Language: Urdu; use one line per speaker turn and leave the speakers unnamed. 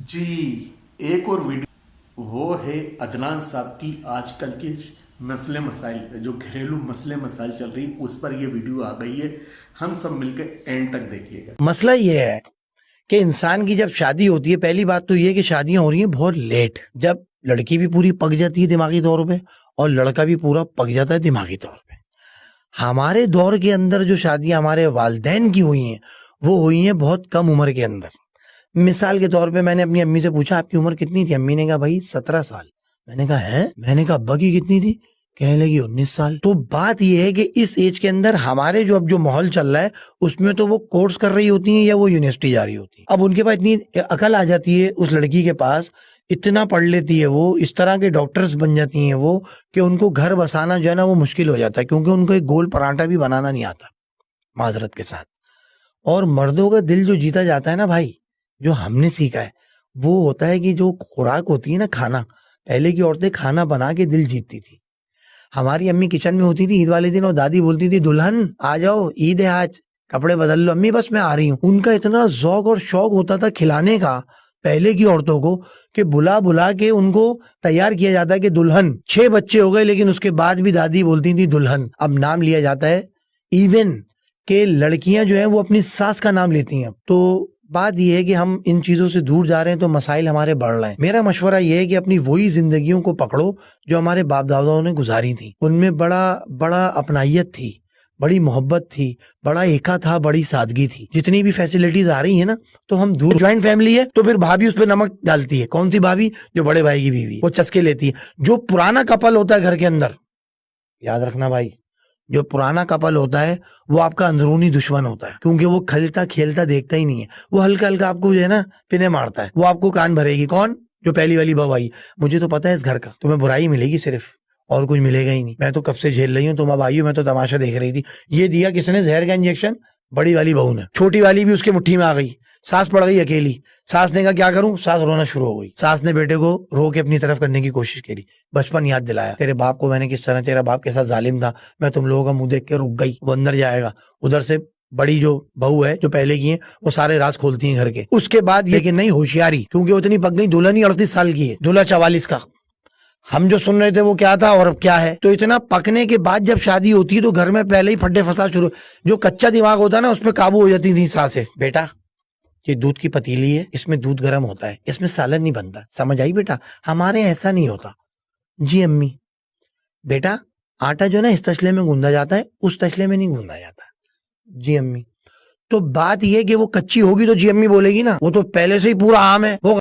جی ایک اور ویڈیو وہ ہے عدنان صاحب کی آج کل کے مسئلے مسائل پہ، جو گھریلو مسئلے مسائل چل رہی اس پر یہ ویڈیو آ گئی ہے. ہم سب مل کے اینڈ تک دیکھیے گا.
مسئلہ یہ ہے کہ انسان کی جب شادی ہوتی ہے، پہلی بات تو یہ کہ شادیاں ہو رہی ہیں بہت لیٹ، جب لڑکی بھی پوری پک جاتی ہے دماغی طور پہ اور لڑکا بھی پورا پک جاتا ہے دماغی طور پہ. ہمارے دور کے اندر جو شادیاں ہمارے والدین کی ہوئی ہیں وہ ہوئی ہیں بہت کم عمر کے اندر. مثال کے طور پہ میں نے اپنی امی سے پوچھا آپ کی عمر کتنی تھی؟ امی نے کہا بھائی 17 سال. میں نے کہا ہے؟ میں نے کہا ابا کی کتنی تھی؟ کہنے لگی 19 سال. تو بات یہ ہے کہ اس ایج کے اندر ہمارے اب جو ماحول چل رہا ہے اس میں تو وہ کورس کر رہی ہوتی ہیں یا وہ یونیورسٹی جا رہی ہوتی ہیں. اب ان کے پاس اتنی عقل آ جاتی ہے، اس لڑکی کے پاس اتنا پڑھ لیتی ہے، وہ اس طرح کے ڈاکٹرز بن جاتی ہیں وہ، کہ ان کو گھر بسانا جو ہے نا وہ مشکل ہو جاتا ہے، کیونکہ ان کو ایک گول پراٹھا بھی بنانا نہیں آتا معذرت کے ساتھ. اور مردوں کا دل جو جیتا جاتا ہے نا بھائی، جو ہم نے سیکھا ہے وہ ہوتا ہے کہ جو خوراک ہوتی ہے نا، کھانا، پہلے کی عورتیں کھانا بنا کے دل جیتتی تھی. ہماری امی کچن میں ہوتی تھی عید والے دن اور دادی بولتی تھی دلہن آ جاؤ، عید ہے آج، کپڑے بدل لو. امی بس میں آ رہی ہوں. ان کا اتنا ذوق اور شوق ہوتا تھا کھلانے کا پہلے کی عورتوں کو کہ بلا بلا کے ان کو تیار کیا جاتا ہے کہ دلہن. 6 بچے ہو گئے لیکن اس کے بعد بھی دادی بولتی تھی دلہن. اب نام لیا جاتا ہے ایون کہ لڑکیاں جو ہیں وہ اپنی ساس کا نام لیتی ہیں. تو بات یہ ہے کہ ہم ان چیزوں سے دور جا رہے ہیں تو مسائل ہمارے بڑھ رہے ہیں. میرا مشورہ یہ ہے کہ اپنی وہی زندگیوں کو پکڑو جو ہمارے باپ داداؤں نے گزاری تھی. ان میں بڑا اپنائیت تھی، بڑی محبت تھی، بڑا ایکا تھا، بڑی سادگی تھی. جتنی بھی فیسلٹیز آ رہی ہیں نا تو ہم دور. جوائنٹ فیملی ہے تو پھر بھابھی اس پہ نمک ڈالتی ہے. کون سی بھابھی؟ جو بڑے بھائی کی بیوی، وہ چسکے لیتی ہے. جو پرانا کپل ہوتا ہے گھر کے اندر، یاد رکھنا بھائی، جو پرانا کپل ہوتا ہے وہ آپ کا اندرونی دشمن ہوتا ہے، کیونکہ وہ کھلتا کھیلتا دیکھتا ہی نہیں ہے. وہ ہلکا ہلکا آپ کو جو ہے نا پنے مارتا ہے. وہ آپ کو کان بھرے گی. کون؟ جو پہلی والی بہو آئی. مجھے تو پتا ہے اس گھر کا تمہیں برائی ملے گی صرف، اور کچھ ملے گا ہی نہیں. میں تو کب سے جھیل رہی ہوں، تم اب آئی ہو، میں تو تماشا دیکھ رہی تھی. یہ دیا کس نے زہر کا انجیکشن؟ بڑی والی بہو نے. چھوٹی والی بھی اس کے مٹھی میں آ گئی. ساس پڑ گئی اکیلی. ساس نے کہا کیا کروں؟ ساس رونا شروع ہو گئی. ساس نے بیٹے کو رو کے اپنی طرف کرنے کی کوشش کری. بچپن یاد دلایا، تیرے باپ کو میں نے کس طرح، تیرا باپ کیسا ظالم تھا. میں تم لوگوں کا منہ دیکھ کے رک گئی. وہ اندر جائے گا. ادھر سے بڑی جو بہو ہے جو پہلے کی ہیں وہ سارے راز کھولتی ہیں گھر کے. اس کے بعد یہ کہ نہیں ہوشیاری، کیونکہ اتنی پک گئی. دلہن ہی 38 سال کی ہے، دلہا 44 کا. ہم جو سن رہے تھے وہ کیا تھا اور اب کیا ہے. تو اتنا پکنے کے بعد جب شادی ہوتی ہے تو گھر میں پہلے ہی پھڈے فساد شروع. جو کچا دماغ ہوتا ہے نا اس پہ قابو ہو جاتی تھی ساسیں. بیٹا یہ دودھ کی پتیلی ہے، اس میں دودھ گرم ہوتا ہے، اس میں سالن نہیں بنتا. سمجھ آئی بیٹا؟ ہمارے ایسا نہیں ہوتا. جی امی. بیٹا آٹا جو نا اس تسلے میں گوندھا جاتا ہے، اس تسلے میں نہیں گوندھا جاتا. جی امی. تو بات یہ کہ وہ کچی ہوگی تو جی امی بولے گی نا، وہ تو پہلے سے ہی پورا عام ہے. وہ